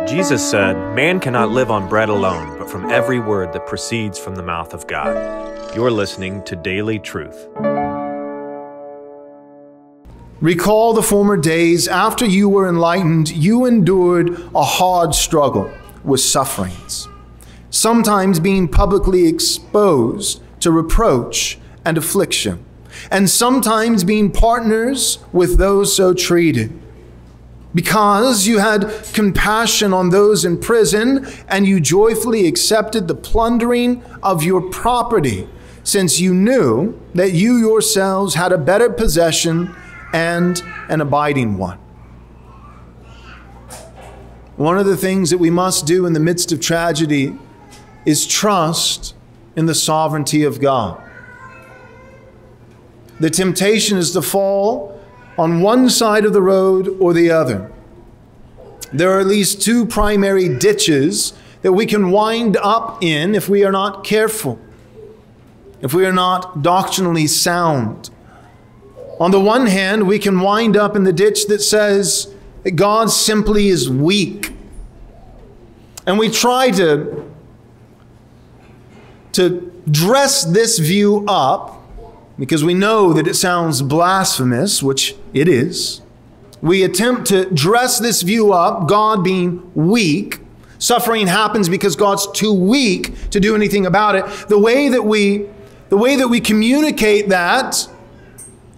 Jesus said, "Man cannot live on bread alone, but from every word that proceeds from the mouth of God." You're listening to Daily Truth. Recall the former days. After you were enlightened, you endured a hard struggle with sufferings, sometimes being publicly exposed to reproach and affliction, and sometimes being partners with those so treated. Because you had compassion on those in prison, and you joyfully accepted the plundering of your property, since you knew that you yourselves had a better possession and an abiding one. One of the things that we must do in the midst of tragedy is trust in the sovereignty of God. The temptation is to fall on one side of the road or the other. There are at least two primary ditches that we can wind up in if we are not careful, if we are not doctrinally sound. On the one hand, we can wind up in the ditch that says that God simply is weak. And we try to dress this view up because we know that it sounds blasphemous, which it is. We attempt to dress this view up, God being weak. Suffering happens because God's too weak to do anything about it. The way that we communicate that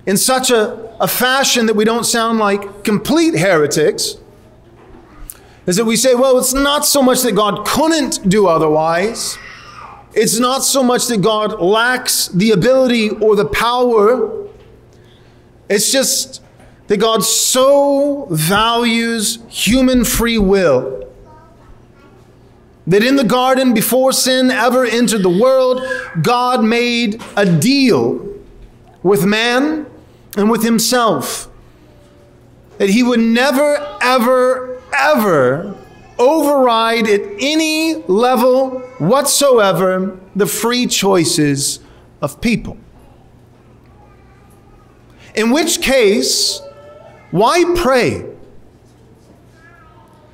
in such a fashion that we don't sound like complete heretics is that we say, well, it's not so much that God couldn't do otherwise. It's not so much that God lacks the ability or the power. It's just that God so values human free will that in the garden, before sin ever entered the world, God made a deal with man and with himself that he would never, ever, ever override at any level whatsoever the free choices of people. In which case, why pray?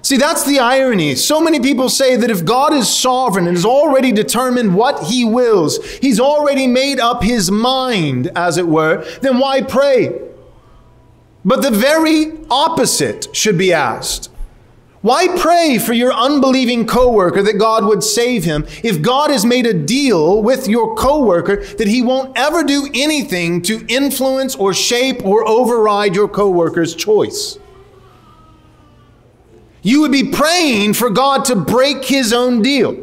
See, that's the irony. So many people say that if God is sovereign and has already determined what he wills, he's already made up his mind, as it were, then why pray? But the very opposite should be asked. Why pray for your unbelieving coworker that God would save him if God has made a deal with your coworker that he won't ever do anything to influence or shape or override your coworker's choice? You would be praying for God to break his own deal.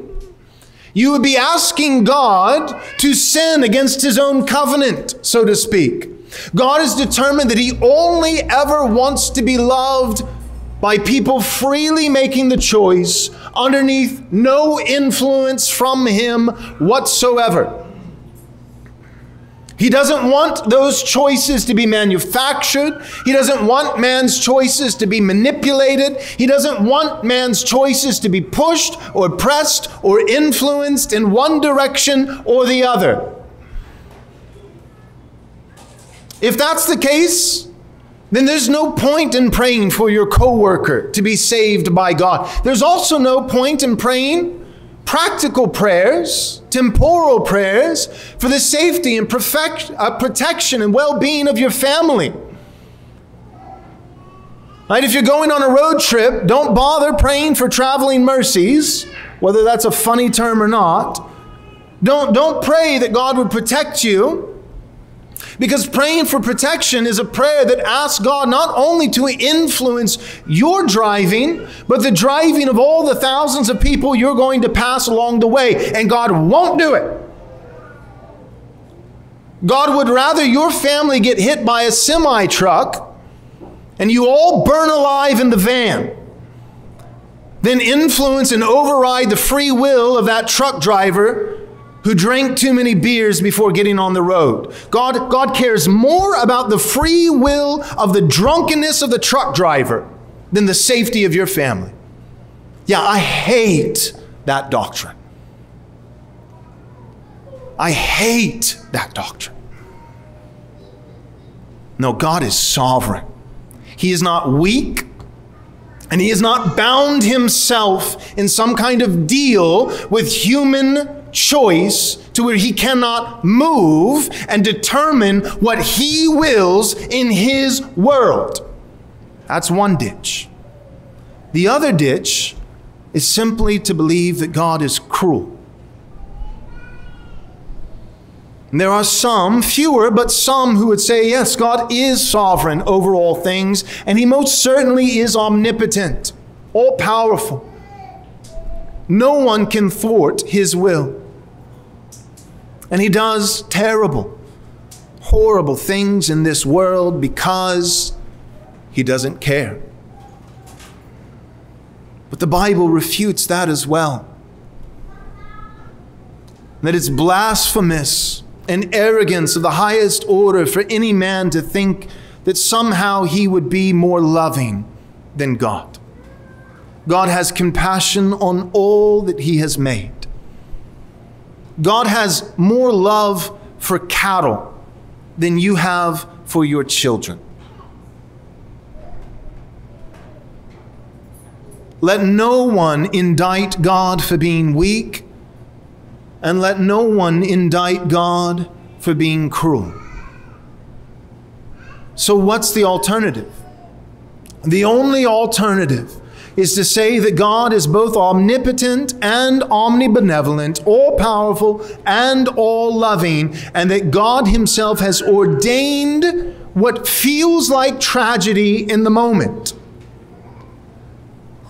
You would be asking God to sin against his own covenant, so to speak. God is determined that he only ever wants to be loved by people freely making the choice underneath no influence from him whatsoever. He doesn't want those choices to be manufactured. He doesn't want man's choices to be manipulated. He doesn't want man's choices to be pushed or pressed or influenced in one direction or the other. If that's the case, then there's no point in praying for your coworker to be saved by God. There's also no point in praying practical prayers, temporal prayers, for the safety and protection and well-being of your family. Right? If you're going on a road trip, don't bother praying for traveling mercies, whether that's a funny term or not. Don't pray that God would protect you. Because praying for protection is a prayer that asks God not only to influence your driving, but the driving of all the thousands of people you're going to pass along the way. And God won't do it. God would rather your family get hit by a semi-truck and you all burn alive in the van than influence and override the free will of that truck driver who drank too many beers before getting on the road. God cares more about the free will of the drunkenness of the truck driver than the safety of your family. Yeah, I hate that doctrine. I hate that doctrine. No, God is sovereign. He is not weak, And he has not bound himself in some kind of deal with human choice to where he cannot move and determine what he wills in his world. That's one ditch. The other ditch is simply to believe that God is cruel. And there are some, fewer, but some who would say, yes, God is sovereign over all things, and he most certainly is omnipotent, all-powerful. No one can thwart his will. And he does terrible, horrible things in this world because he doesn't care. But the Bible refutes that as well. That it's blasphemous and arrogance of the highest order for any man to think that somehow he would be more loving than God. God has compassion on all that he has made. God has more love for cattle than you have for your children. Let no one indict God for being weak, and let no one indict God for being cruel. So what's the alternative? The only alternative is to say that God is both omnipotent and omnibenevolent, all-powerful and all-loving, and that God himself has ordained what feels like tragedy in the moment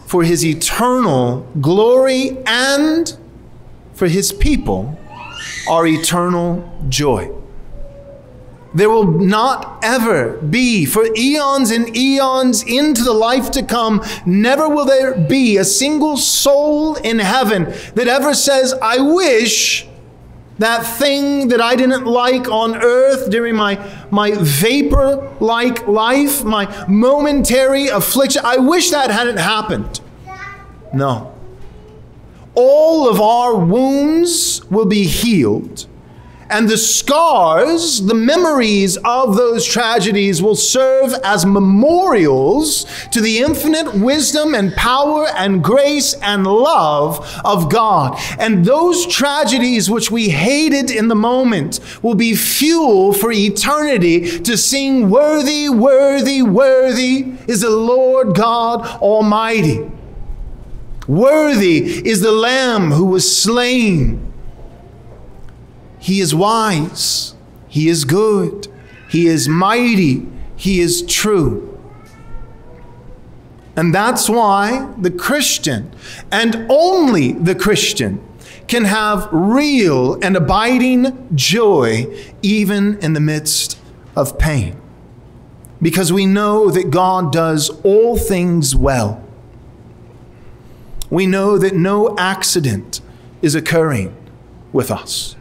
for his eternal glory and for his people our eternal joy. There will not ever be, for eons and eons into the life to come, never will there be a single soul in heaven that ever says, I wish that thing that I didn't like on earth during my vapor-like life, my momentary affliction, I wish that hadn't happened. No. All of our wounds will be healed, and the scars, the memories of those tragedies will serve as memorials to the infinite wisdom and power and grace and love of God. And those tragedies which we hated in the moment will be fuel for eternity to sing, worthy, worthy, worthy is the Lord God Almighty. Worthy is the Lamb who was slain. He is wise. He is good. He is mighty. He is true. And that's why the Christian, and only the Christian, can have real and abiding joy even in the midst of pain. Because we know that God does all things well. We know that no accident is occurring with us.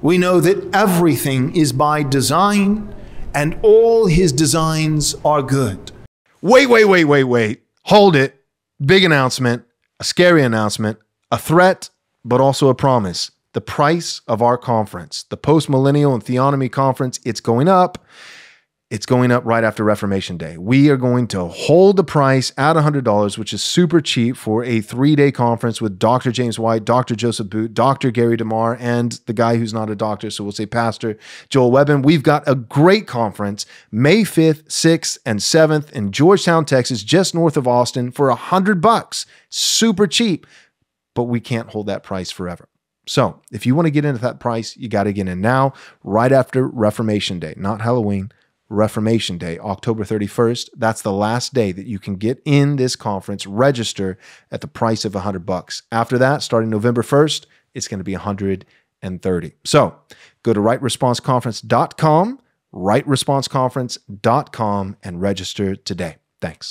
We know that everything is by design, and all his designs are good. Wait. Hold it. Big announcement, a scary announcement, a threat, but also a promise. The price of our conference, the Postmillennial and Theonomy conference, it's going up. It's going up right after Reformation Day. We are going to hold the price at $100, which is super cheap for a 3-day conference with Dr. James White, Dr. Joseph Boot, Dr. Gary DeMar, and the guy who's not a doctor, so we'll say Pastor Joel Webbon. We've got a great conference, May 5th, 6th, and 7th in Georgetown, Texas, just north of Austin for $100. Super cheap, but we can't hold that price forever. So if you want to get into that price, you got to get in now, right after Reformation Day, not Halloween. Reformation Day, October 31st. That's the last day that you can get in this conference, register at the price of $100. After that, starting November 1st, it's going to be $130. So go to rightresponseconference.com, rightresponseconference.com, and register today. Thanks.